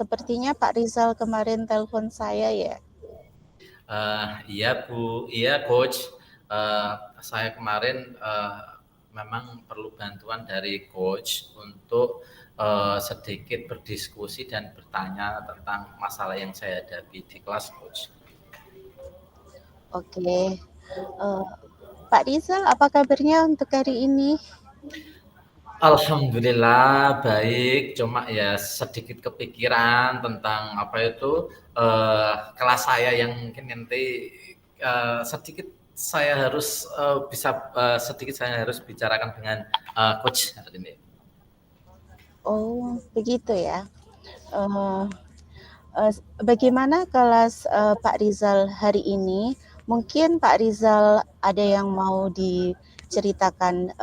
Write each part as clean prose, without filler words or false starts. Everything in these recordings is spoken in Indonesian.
sepertinya Pak Rizal kemarin telepon saya ya. Iya Bu, iya Coach. Saya kemarin memang perlu bantuan dari Coach untuk sedikit berdiskusi dan bertanya tentang masalah yang saya hadapi di kelas Coach. Oke, Pak Rizal, apa kabarnya untuk hari ini? Alhamdulillah baik, cuma ya sedikit kepikiran tentang apa itu kelas saya yang mungkin nanti sedikit saya harus sedikit saya harus bicarakan dengan coach hari ini. Oh, begitu ya. Eh, Bagaimana kelas Pak Rizal hari ini? Mungkin Pak Rizal ada yang mau diceritakan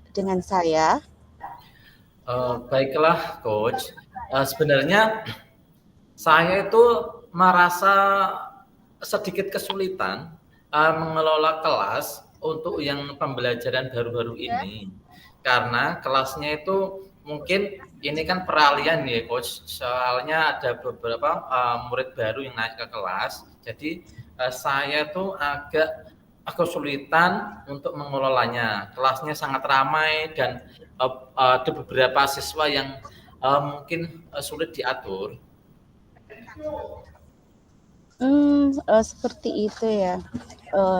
dengan saya. Baiklah coach. Sebenarnya saya itu merasa sedikit kesulitan mengelola kelas untuk yang pembelajaran baru-baru ini. Karena kelasnya itu mungkin ini kan peralihan ya coach, soalnya ada beberapa murid baru yang naik ke kelas. Jadi saya tuh agak kesulitan untuk mengelolanya. Kelasnya sangat ramai dan ada beberapa siswa yang mungkin sulit diatur. Seperti itu ya.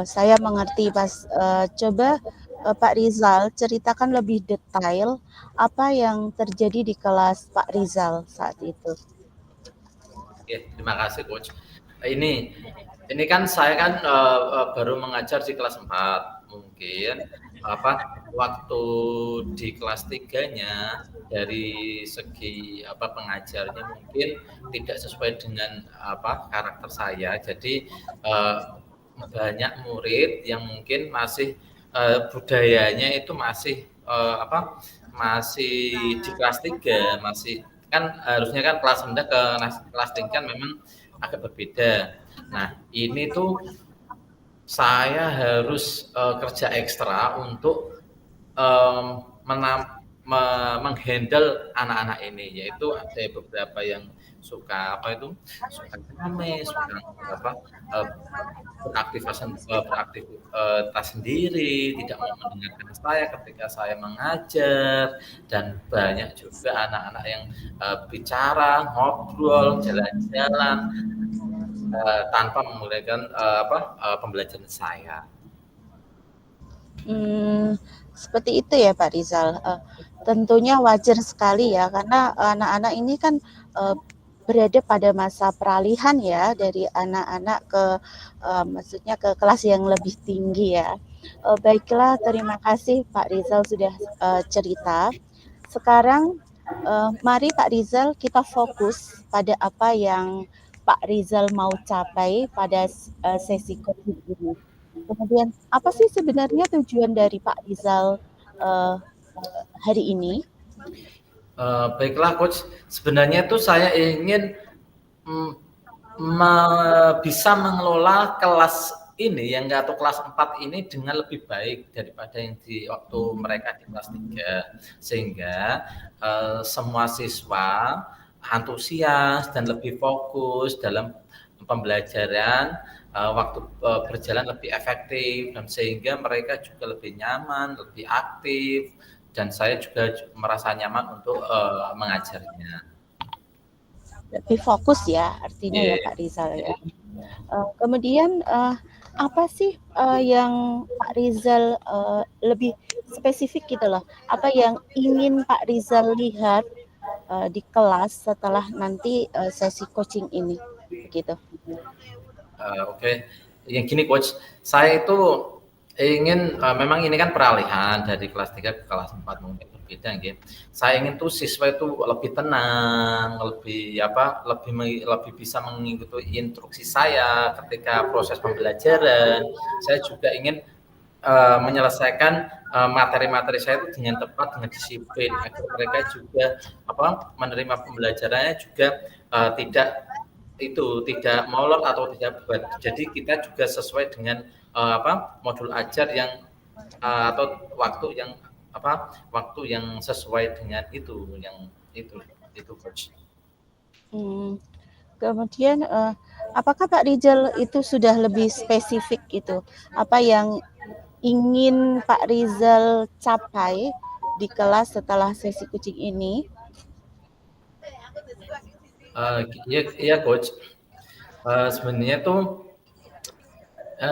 Saya mengerti coba Pak Rizal ceritakan lebih detail apa yang terjadi di kelas Pak Rizal saat itu. Oke, terima kasih coach. Ini kan saya kan baru mengajar di kelas 4. Mungkin waktu di kelas 3-nya dari segi pengajarnya mungkin tidak sesuai dengan karakter saya. Jadi banyak murid yang mungkin masih budayanya itu masih masih di kelas 3, masih kan harusnya kan kelas rendah ke kelas tinggi kan memang agak berbeda. Nah, ini tuh saya harus kerja ekstra untuk menghandle anak-anak ini, yaitu ada beberapa yang suka rame, suka uh, beraktivitas sendiri, tidak mau mendengarkan saya ketika saya mengajar, dan banyak juga anak-anak yang bicara, ngobrol, jalan-jalan tanpa memulaikan pembelajaran saya. Seperti itu ya Pak Rizal. Tentunya wajar sekali ya karena anak-anak ini kan berada pada masa peralihan ya dari anak-anak maksudnya ke kelas yang lebih tinggi ya. Baiklah, terima kasih Pak Rizal sudah cerita. Sekarang mari Pak Rizal kita fokus pada apa yang Pak Rizal mau capai pada sesi coaching ini. Kemudian apa sih sebenarnya tujuan dari Pak Rizal hari ini? Baiklah coach, sebenarnya itu saya ingin bisa mengelola kelas ini yang atau kelas 4 ini dengan lebih baik daripada yang di waktu mereka di kelas 3, sehingga semua siswa antusias dan lebih fokus dalam pembelajaran, waktu berjalan lebih efektif, dan sehingga mereka juga lebih nyaman, lebih aktif, dan saya juga merasa nyaman untuk mengajarnya. Lebih fokus ya artinya ya Yeah. Pak Rizal ya. Kemudian apa sih yang Pak Rizal lebih spesifik gitu loh? Apa yang ingin Pak Rizal lihat di kelas setelah nanti sesi coaching ini begitu? Oke, yang gini coach, saya itu ingin memang ini kan peralihan dari kelas 3 ke kelas 4 mungkin berbeda gitu. Saya ingin tuh siswa itu lebih tenang, lebih bisa mengikuti instruksi saya ketika proses pembelajaran. Saya juga ingin menyelesaikan materi-materi saya itu dengan tepat, dengan disiplin, agar mereka juga menerima pembelajarannya juga tidak molor atau tidak berat. Jadi kita juga sesuai dengan modul ajar yang atau waktu yang sesuai dengan itu coach. Kemudian, apakah Pak Rizal itu sudah lebih spesifik gitu, apa yang ingin Pak Rizal capai di kelas setelah sesi coaching ini? Iya iya Coach, sebenarnya tuh,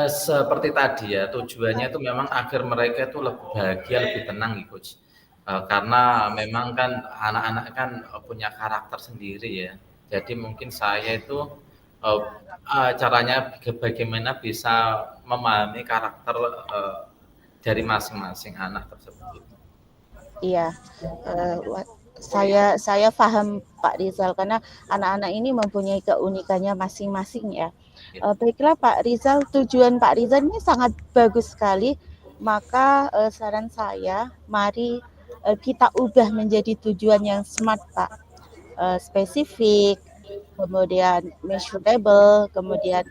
seperti tadi ya, tujuannya itu memang agar mereka itu lebih bahagia, lebih tenang nih Coach. Karena memang kan anak-anak kan, punya karakter sendiri ya. Jadi mungkin saya itu, eee caranya bagaimana bisa memahami karakter, dari masing-masing anak tersebut. Iya, wa saya paham Pak Rizal karena anak-anak ini mempunyai keunikannya masing-masing ya. Ya. Baiklah Pak Rizal, tujuan Pak Rizal ini sangat bagus sekali. Maka, saran saya mari, kita ubah menjadi tujuan yang smart Pak. Spesifik, kemudian measurable, kemudian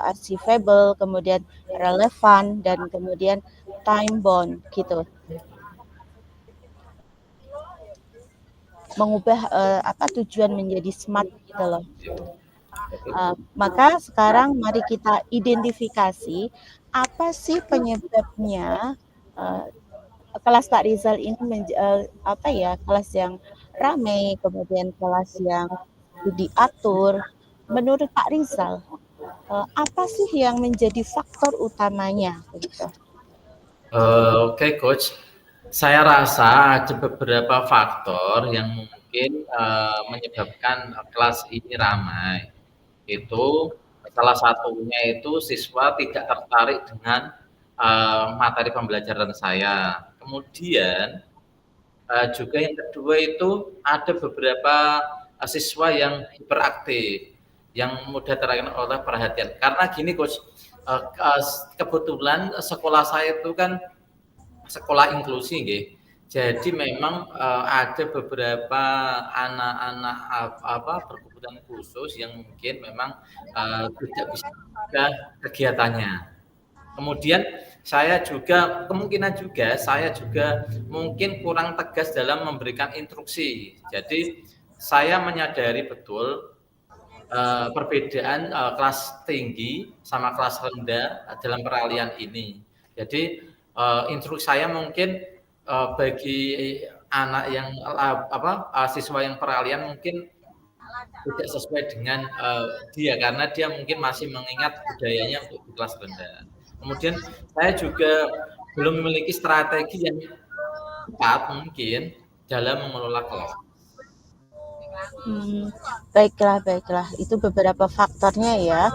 achievable, kemudian relevan, dan kemudian time bound gitu. Mengubah tujuan menjadi smart gitu loh. Maka sekarang mari kita identifikasi apa sih penyebabnya kelas Pak Rizal ini kelas yang ramai, kemudian kelas yang diatur. Menurut Pak Rizal, apa sih yang menjadi faktor utamanya begitu? Oke Coach, saya rasa ada beberapa faktor yang mungkin, menyebabkan, kelas ini ramai. Itu salah satunya itu siswa tidak tertarik dengan, materi pembelajaran saya. Kemudian, juga yang kedua itu ada beberapa, siswa yang hiperaktif, yang mudah teralihkan oleh perhatian. Karena gini Coach, kebetulan sekolah saya itu kan sekolah inklusi nggih. Jadi memang, ada beberapa anak-anak berkebutuhan khusus yang mungkin memang, tidak bisa mencegah kegiatannya. Kemudian kemungkinan juga saya juga mungkin kurang tegas dalam memberikan instruksi. Jadi saya menyadari betul, perbedaan, kelas tinggi sama kelas rendah dalam peralihan ini. Jadi, instruksi saya mungkin, bagi anak yang, siswa yang peralihan mungkin tidak sesuai dengan, dia, karena dia mungkin masih mengingat budayanya untuk di kelas rendah. Kemudian saya juga belum memiliki strategi yang tepat mungkin dalam mengelola kelas. Baiklah. Itu beberapa faktornya ya,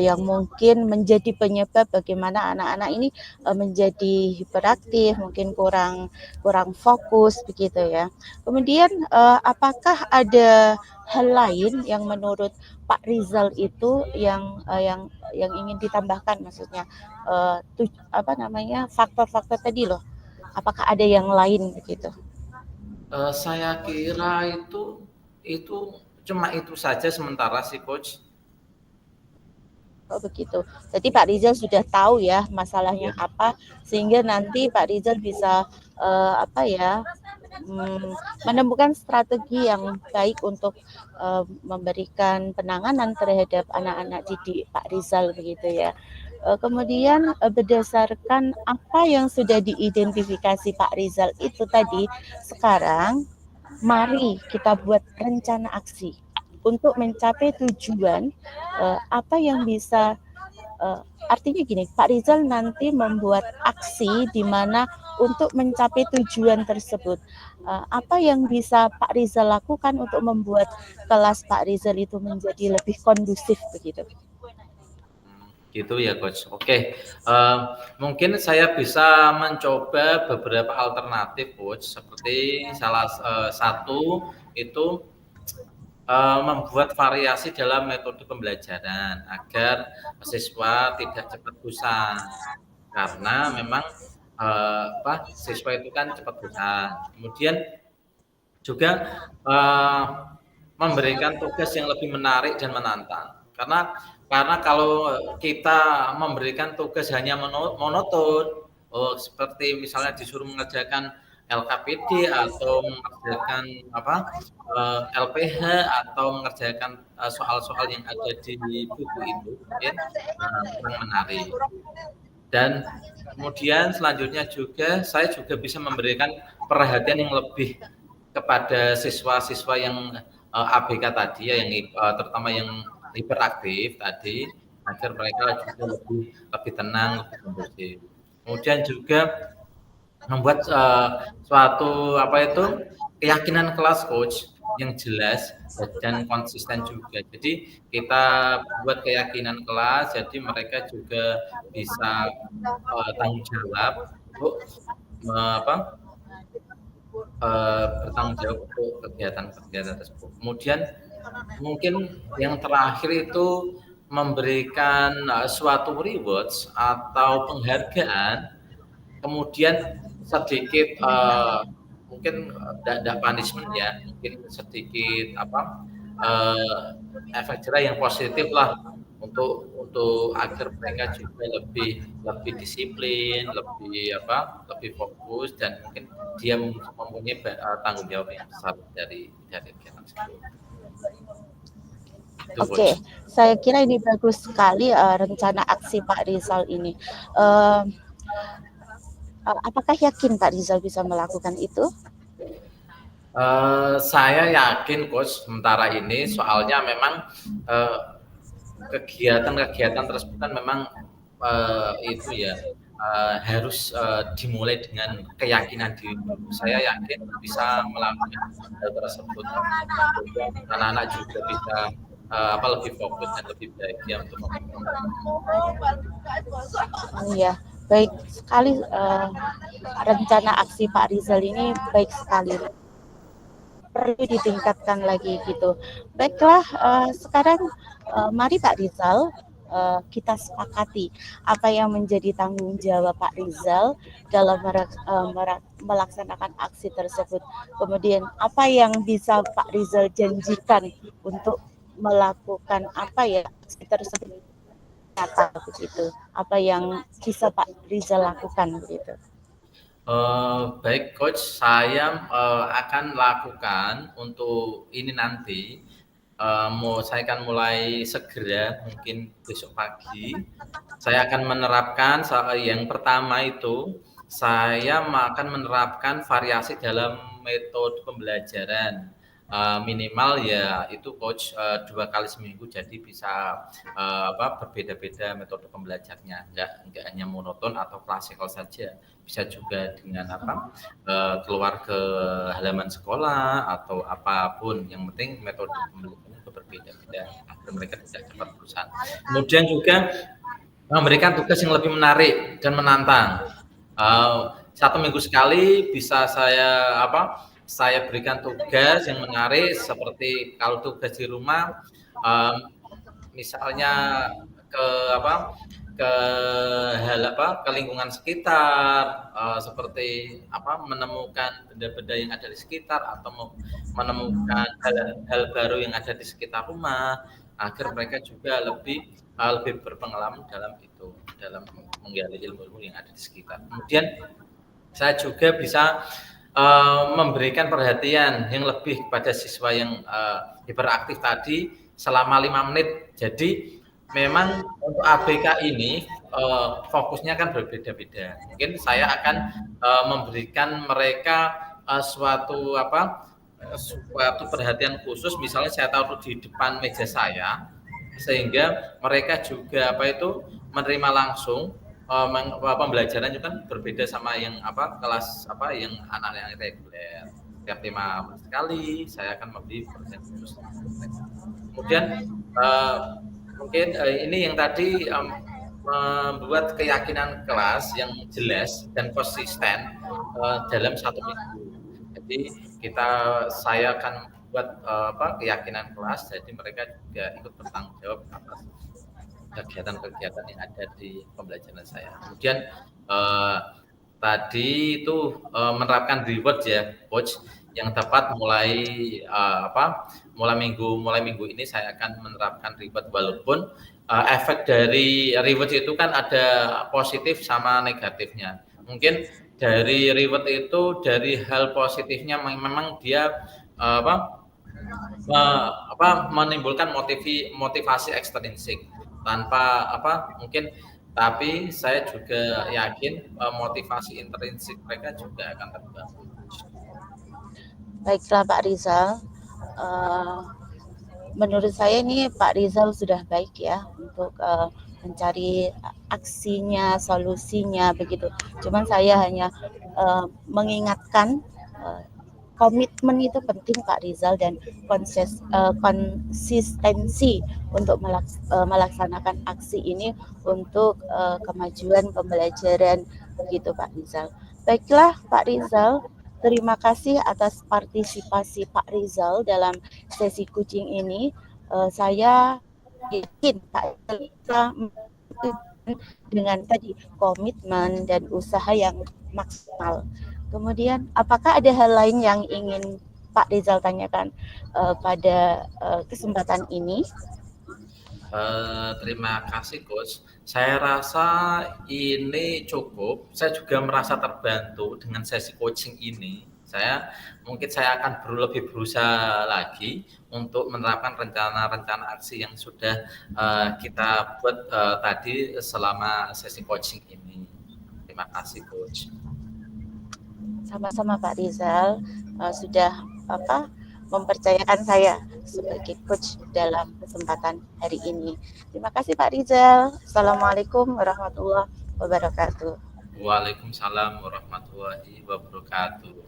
yang mungkin menjadi penyebab bagaimana anak-anak ini, menjadi hiperaktif, mungkin kurang kurang fokus begitu ya. Kemudian, apakah ada hal lain yang menurut Pak Rizal itu yang ingin ditambahkan maksudnya, faktor-faktor tadi loh, apakah ada yang lain begitu? Saya kira itu cuma itu saja sementara sih, Coach. Oh begitu. Jadi Pak Rizal sudah tahu ya masalahnya Ya. apa, sehingga nanti Pak Rizal bisa menemukan strategi yang baik untuk memberikan penanganan terhadap anak-anak didik Pak Rizal begitu ya. Kemudian berdasarkan apa yang sudah diidentifikasi Pak Rizal itu tadi, sekarang mari kita buat rencana aksi untuk mencapai tujuan. Apa yang bisa artinya gini, Pak Rizal nanti membuat aksi di mana untuk mencapai tujuan tersebut. Apa yang bisa Pak Rizal lakukan untuk membuat kelas Pak Rizal itu menjadi lebih kondusif begitu? Gitu ya, Coach. Oke, mungkin saya bisa mencoba beberapa alternatif, Coach, seperti satu itu, membuat variasi dalam metode pembelajaran agar siswa tidak cepat bosan. Karena memang, siswa itu kan cepat bosan. Kemudian juga, memberikan tugas yang lebih menarik dan menantang. Karena kalau kita memberikan tugas hanya monoton, seperti misalnya disuruh mengerjakan, LKPD atau mengerjakan LPH atau mengerjakan soal-soal yang ada di buku itu mungkin kurang menarik. Dan kemudian selanjutnya juga saya juga bisa memberikan perhatian yang lebih kepada siswa-siswa yang ABK tadi ya, yang terutama yang hiperaktif tadi, agar mereka juga lebih tenang, lebih kondusif. Kemudian juga membuat suatu keyakinan kelas coach yang jelas dan konsisten juga. Jadi kita buat keyakinan kelas, jadi mereka juga bisa tanggung jawab untuk bertanggung jawab untuk kegiatan-kegiatan tersebut. Kemudian mungkin yang terakhir itu memberikan suatu rewards atau penghargaan, kemudian sedikit mungkin tidak punishment ya, mungkin sedikit efek jerah yang positif lah untuk agar mereka juga lebih disiplin, lebih fokus dan mungkin dia mempunyai tanggung jawab yang besar dari kegiatan tersebut. Oke, saya kira ini bagus sekali rencana aksi Pak Rizal ini. Apakah yakin Pak Rizal bisa melakukan itu? Saya yakin coach sementara ini, soalnya memang kegiatan-kegiatan tersebut kan memang itu ya harus dimulai dengan keyakinan diri. Saya yakin bisa melakukan hal tersebut. Anak-anak juga bisa lebih fokus dan lebih bahagia untuk Iya, baik sekali rencana aksi Pak Rizal ini baik sekali. Perlu ditingkatkan lagi gitu. Baiklah, sekarang mari Pak Rizal kita sepakati apa yang menjadi tanggung jawab Pak Rizal dalam melaksanakan aksi tersebut. Kemudian apa yang bisa Pak Rizal janjikan untuk melakukan aksi tersebut begitu. Apa yang bisa Pak Rizal lakukan begitu. Baik coach, saya akan lakukan untuk ini nanti. Saya akan mulai segera, mungkin besok pagi. Saya akan menerapkan yang pertama itu, saya akan menerapkan variasi dalam metode pembelajaran. Minimal ya itu coach 2 kali seminggu, jadi bisa berbeda-beda metode pembelajarnya, enggak hanya monoton atau klasikal saja, bisa juga dengan keluar ke halaman sekolah atau apapun, yang penting metode pembelajarannya itu berbeda-beda agar mereka tidak cepat bosan. Kemudian juga memberikan tugas yang lebih menarik dan menantang. 1 minggu sekali bisa saya berikan tugas yang menarik, seperti kalau tugas di rumah misalnya ke lingkungan sekitar, seperti menemukan benda-benda yang ada di sekitar atau menemukan hal baru yang ada di sekitar rumah, agar mereka juga lebih berpengalaman dalam menggali ilmu-ilmu yang ada di sekitar. Kemudian saya juga bisa memberikan perhatian yang lebih kepada siswa yang hiperaktif tadi selama 5 menit. Jadi memang untuk ABK ini fokusnya kan berbeda-beda. Mungkin saya akan memberikan mereka suatu perhatian khusus, misalnya saya taruh di depan meja saya, sehingga mereka juga menerima langsung pembelajaran itu kan berbeda sama yang kelas yang anak yang reguler. Setiap 5 menit sekali saya akan memberi perhatian khusus. Kemudian mungkin ini yang tadi membuat keyakinan kelas yang jelas dan konsisten dalam 1 minggu. Jadi saya akan buat keyakinan kelas, jadi mereka juga ikut bertanggung jawab atas kegiatan-kegiatan yang ada di pembelajaran saya. Kemudian tadi itu menerapkan reward ya, coach, yang dapat mulai minggu ini saya akan menerapkan reward, walaupun efek dari reward itu kan ada positif sama negatifnya. Mungkin dari reward itu dari hal positifnya memang dia apa menimbulkan motivasi ekstrinsik tanpa mungkin, tapi saya juga yakin motivasi intrinsik mereka juga akan terbangun. Baiklah Pak Rizal, menurut saya ini Pak Rizal sudah baik ya untuk mencari aksinya, solusinya begitu. Cuman saya hanya mengingatkan komitmen itu penting Pak Rizal, dan konsistensi untuk melaksanakan aksi ini untuk kemajuan pembelajaran begitu Pak Rizal. Baiklah Pak Rizal, terima kasih atas partisipasi Pak Rizal dalam sesi coaching ini. Saya yakin Pak Rizal dengan tadi komitmen dan usaha yang maksimal. Kemudian, apakah ada hal lain yang ingin Pak Rizal tanyakan pada kesempatan ini? Terima kasih Coach. Saya rasa ini cukup. Saya juga merasa terbantu dengan sesi coaching ini. Mungkin saya akan lebih berusaha lagi untuk menerapkan rencana-rencana aksi yang sudah kita buat tadi selama sesi coaching ini. Terima kasih Coach. Sama-sama Pak Rizal, sudah mempercayakan saya sebagai coach dalam kesempatan hari ini. Terima kasih Pak Rizal. Assalamualaikum warahmatullahi wabarakatuh. Waalaikumsalam warahmatullahi wabarakatuh.